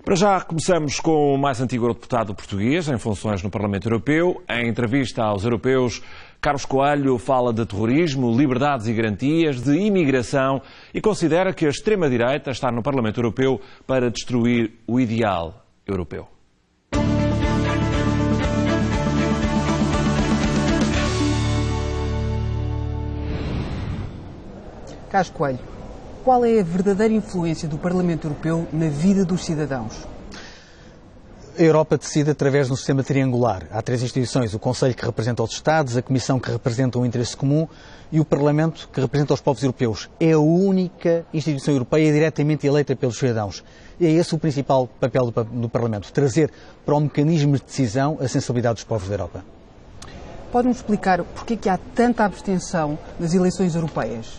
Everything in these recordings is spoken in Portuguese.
Para já, começamos com o mais antigo eurodeputado português em funções no Parlamento Europeu. Em entrevista aos europeus, Carlos Coelho fala de terrorismo, liberdades e garantias, de imigração e considera que a extrema-direita está no Parlamento Europeu para destruir o ideal europeu. Carlos Coelho, qual é a verdadeira influência do Parlamento Europeu na vida dos cidadãos? A Europa decide através de um sistema triangular. Há três instituições: o Conselho, que representa os Estados, a Comissão, que representa o interesse comum, e o Parlamento, que representa os povos europeus. É a única instituição europeia diretamente eleita pelos cidadãos. E é esse o principal papel do Parlamento: trazer para o mecanismo de decisão a sensibilidade dos povos da Europa. Pode-nos explicar porque é que há tanta abstenção nas eleições europeias?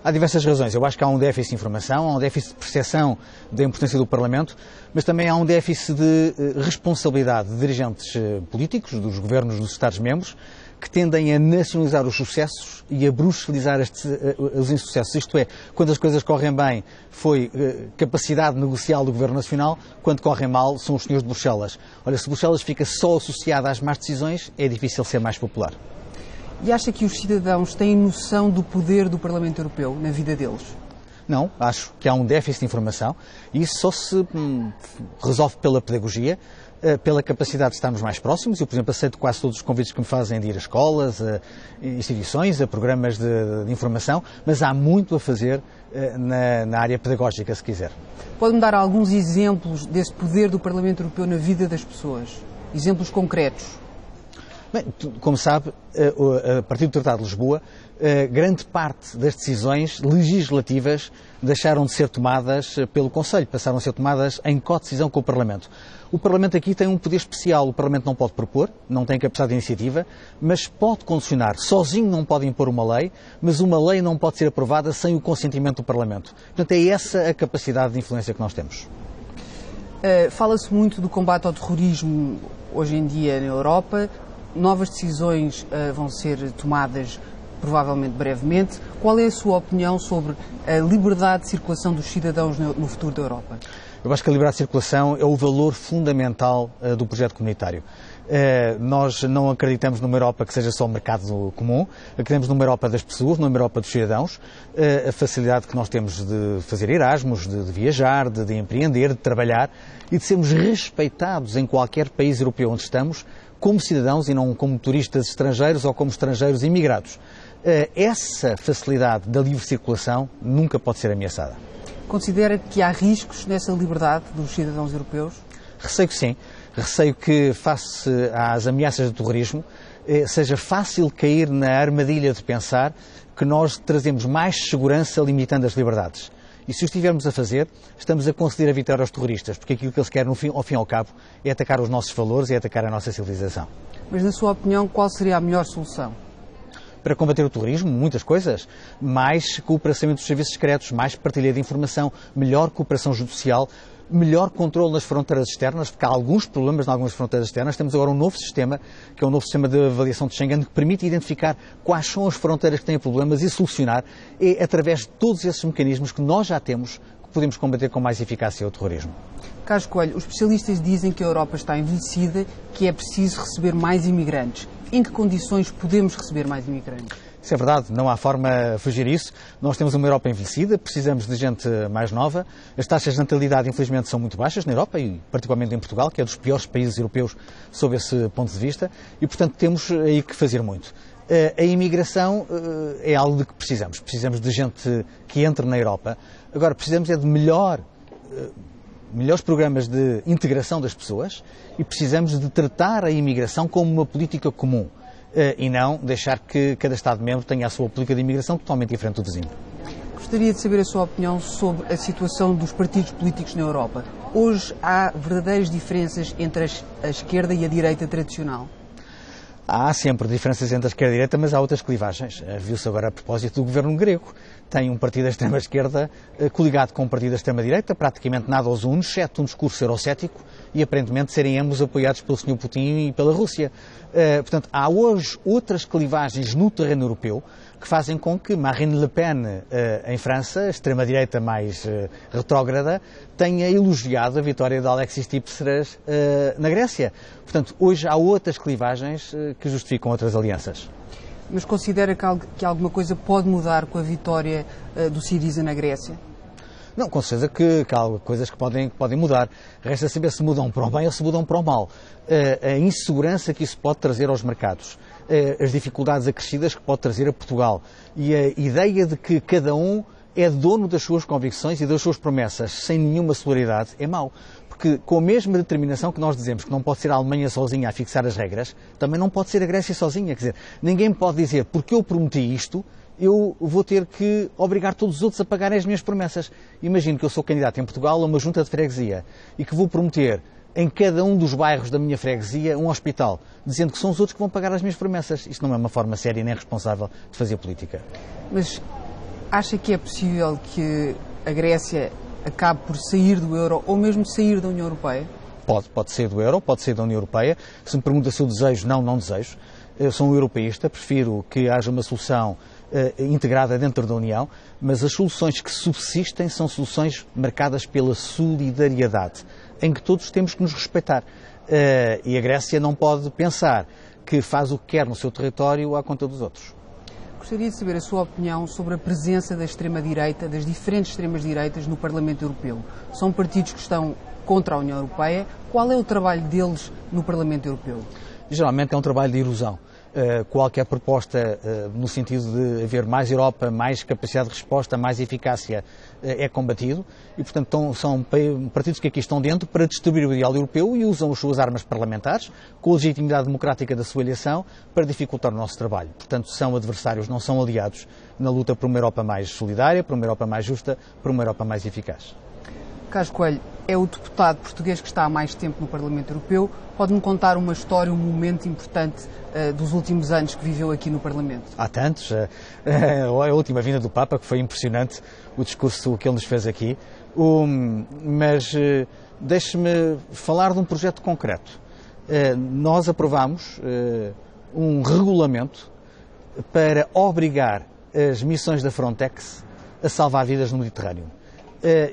Há diversas razões. Eu acho que há um déficit de informação, há um déficit de percepção da importância do Parlamento, mas também há um déficit de responsabilidade de dirigentes políticos, dos governos dos Estados-membros, que tendem a nacionalizar os sucessos e a bruxelizar os insucessos. Isto é, quando as coisas correm bem, foi capacidade negocial do Governo Nacional; quando correm mal, são os senhores de Bruxelas. Olha, se Bruxelas fica só associada às más decisões, é difícil ser mais popular. E acha que os cidadãos têm noção do poder do Parlamento Europeu na vida deles? Não, acho que há um déficit de informação e isso só se resolve pela pedagogia, pela capacidade de estarmos mais próximos. Eu, por exemplo, aceito quase todos os convites que me fazem de ir a escolas, a instituições, a programas de informação, mas há muito a fazer na área pedagógica, se quiser. Pode-me dar alguns exemplos desse poder do Parlamento Europeu na vida das pessoas? Exemplos concretos? Bem, como sabe, a partir do Tratado de Lisboa, grande parte das decisões legislativas deixaram de ser tomadas pelo Conselho, passaram a ser tomadas em co-decisão com o Parlamento. O Parlamento aqui tem um poder especial. O Parlamento não pode propor, não tem capacidade de iniciativa, mas pode condicionar. Sozinho não pode impor uma lei, mas uma lei não pode ser aprovada sem o consentimento do Parlamento. Portanto, é essa a capacidade de influência que nós temos. Fala-se muito do combate ao terrorismo hoje em dia na Europa. Novas decisões vão ser tomadas provavelmente brevemente. Qual é a sua opinião sobre a liberdade de circulação dos cidadãos no futuro da Europa? Eu acho que a liberdade de circulação é o valor fundamental do projeto comunitário. Nós não acreditamos numa Europa que seja só mercado comum, acreditamos numa Europa das pessoas, numa Europa dos cidadãos. A facilidade que nós temos de fazer Erasmus, de viajar, de empreender, de trabalhar e de sermos respeitados em qualquer país europeu onde estamos, como cidadãos e não como turistas estrangeiros ou como estrangeiros imigrados. Essa facilidade da livre circulação nunca pode ser ameaçada. Considera que há riscos nessa liberdade dos cidadãos europeus? Receio que sim. Receio que, face às ameaças do terrorismo, seja fácil cair na armadilha de pensar que nós trazemos mais segurança limitando as liberdades. E se o estivermos a fazer, estamos a conceder a vitória aos terroristas, porque aquilo que eles querem, ao fim e ao cabo, é atacar os nossos valores, é atacar a nossa civilização. Mas, na sua opinião, qual seria a melhor solução? Para combater o terrorismo, muitas coisas. Mais cooperação entre os serviços secretos, mais partilha de informação, melhor cooperação judicial, melhor controle nas fronteiras externas, porque há alguns problemas em algumas fronteiras externas. Temos agora um novo sistema, que é um novo sistema de avaliação de Schengen, que permite identificar quais são as fronteiras que têm problemas e solucionar. É através de todos esses mecanismos que nós já temos que podemos combater com mais eficácia o terrorismo. Carlos Coelho, os especialistas dizem que a Europa está envelhecida, que é preciso receber mais imigrantes. Em que condições podemos receber mais imigrantes? Isso é verdade, não há forma a fugir isso. Nós temos uma Europa envelhecida, precisamos de gente mais nova. As taxas de natalidade, infelizmente, são muito baixas na Europa e particularmente em Portugal, que é dos piores países europeus sob esse ponto de vista, e, portanto, temos aí que fazer muito. A imigração é algo de que precisamos. Precisamos de gente que entre na Europa. Agora, precisamos é de melhores programas de integração das pessoas e precisamos de tratar a imigração como uma política comum. E não deixar que cada Estado-membro tenha a sua política de imigração totalmente diferente do vizinho. Gostaria de saber a sua opinião sobre a situação dos partidos políticos na Europa. Hoje há verdadeiras diferenças entre a esquerda e a direita tradicional? Há sempre diferenças entre a esquerda e a direita, mas há outras clivagens. Viu-se agora a propósito do governo grego. Tem um partido da extrema-esquerda coligado com um partido da extrema-direita, praticamente nada os une, exceto um discurso eurocético e aparentemente serem ambos apoiados pelo Sr. Putin e pela Rússia. Portanto, há hoje outras clivagens no terreno europeu que fazem com que Marine Le Pen, em França, a extrema-direita mais retrógrada, tenha elogiado a vitória de Alexis Tsipras na Grécia. Portanto, hoje há outras clivagens que justificam outras alianças. Mas considera que alguma coisa pode mudar com a vitória do Syriza na Grécia? Não, com certeza que há coisas que podem mudar. Resta saber se mudam para o bem ou se mudam para o mal. A insegurança que isso pode trazer aos mercados, as dificuldades acrescidas que pode trazer a Portugal e a ideia de que cada um é dono das suas convicções e das suas promessas sem nenhuma solidariedade é mau. Porque com a mesma determinação que nós dizemos que não pode ser a Alemanha sozinha a fixar as regras, também não pode ser a Grécia sozinha. Quer dizer, ninguém pode dizer, porque eu prometi isto, eu vou ter que obrigar todos os outros a pagarem as minhas promessas. Imagino que eu sou candidato em Portugal a uma junta de freguesia e que vou prometer em cada um dos bairros da minha freguesia um hospital, dizendo que são os outros que vão pagar as minhas promessas. Isto não é uma forma séria nem responsável de fazer política. Mas acha que é possível que a Grécia acabe por sair do euro ou mesmo sair da União Europeia? Pode sair do euro, pode sair da União Europeia. Se me pergunta se eu desejo, não desejo. Eu sou um europeísta, prefiro que haja uma solução integrada dentro da União, mas as soluções que subsistem são soluções marcadas pela solidariedade, em que todos temos que nos respeitar. E a Grécia não pode pensar que faz o que quer no seu território à conta dos outros. Gostaria de saber a sua opinião sobre a presença da extrema-direita, das diferentes extremas-direitas no Parlamento Europeu. São partidos que estão contra a União Europeia. Qual é o trabalho deles no Parlamento Europeu? Geralmente é um trabalho de erosão. Qualquer proposta no sentido de haver mais Europa, mais capacidade de resposta, mais eficácia é combatido e, portanto, são partidos que aqui estão dentro para distribuir o ideal europeu e usam as suas armas parlamentares, com a legitimidade democrática da sua eleição, para dificultar o nosso trabalho. Portanto, são adversários, não são aliados na luta por uma Europa mais solidária, por uma Europa mais justa, por uma Europa mais eficaz. Carlos Coelho é o deputado português que está há mais tempo no Parlamento Europeu. Pode-me contar uma história, um momento importante dos últimos anos que viveu aqui no Parlamento? Há tantos. A última vinda do Papa, que foi impressionante, o discurso que ele nos fez aqui. Mas deixe-me falar de um projeto concreto. Nós aprovámos um regulamento para obrigar as missões da Frontex a salvar vidas no Mediterrâneo.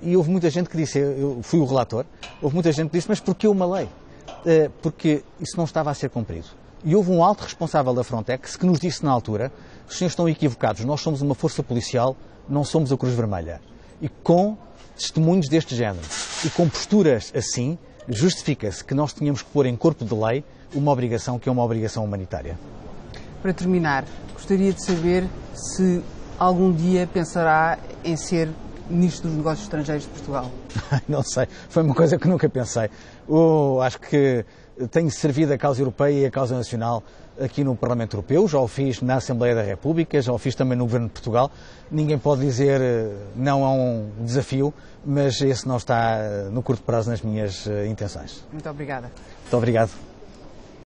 E houve muita gente que disse, eu fui o relator, houve muita gente que disse, mas porquê uma lei? Porque isso não estava a ser cumprido. E houve um alto responsável da Frontex que nos disse na altura, os senhores estão equivocados, nós somos uma força policial, não somos a Cruz Vermelha. E com testemunhos deste género e com posturas assim, justifica-se que nós tínhamos que pôr em corpo de lei uma obrigação que é uma obrigação humanitária. Para terminar, gostaria de saber se algum dia pensará em ser Ministro dos Negócios Estrangeiros de Portugal. Não sei, foi uma coisa que nunca pensei. Acho que tenho servido a causa europeia e a causa nacional aqui no Parlamento Europeu, já o fiz na Assembleia da República, já o fiz também no Governo de Portugal. Ninguém pode dizer não a um desafio, mas esse não está no curto prazo nas minhas intenções. Muito obrigada. Muito obrigado.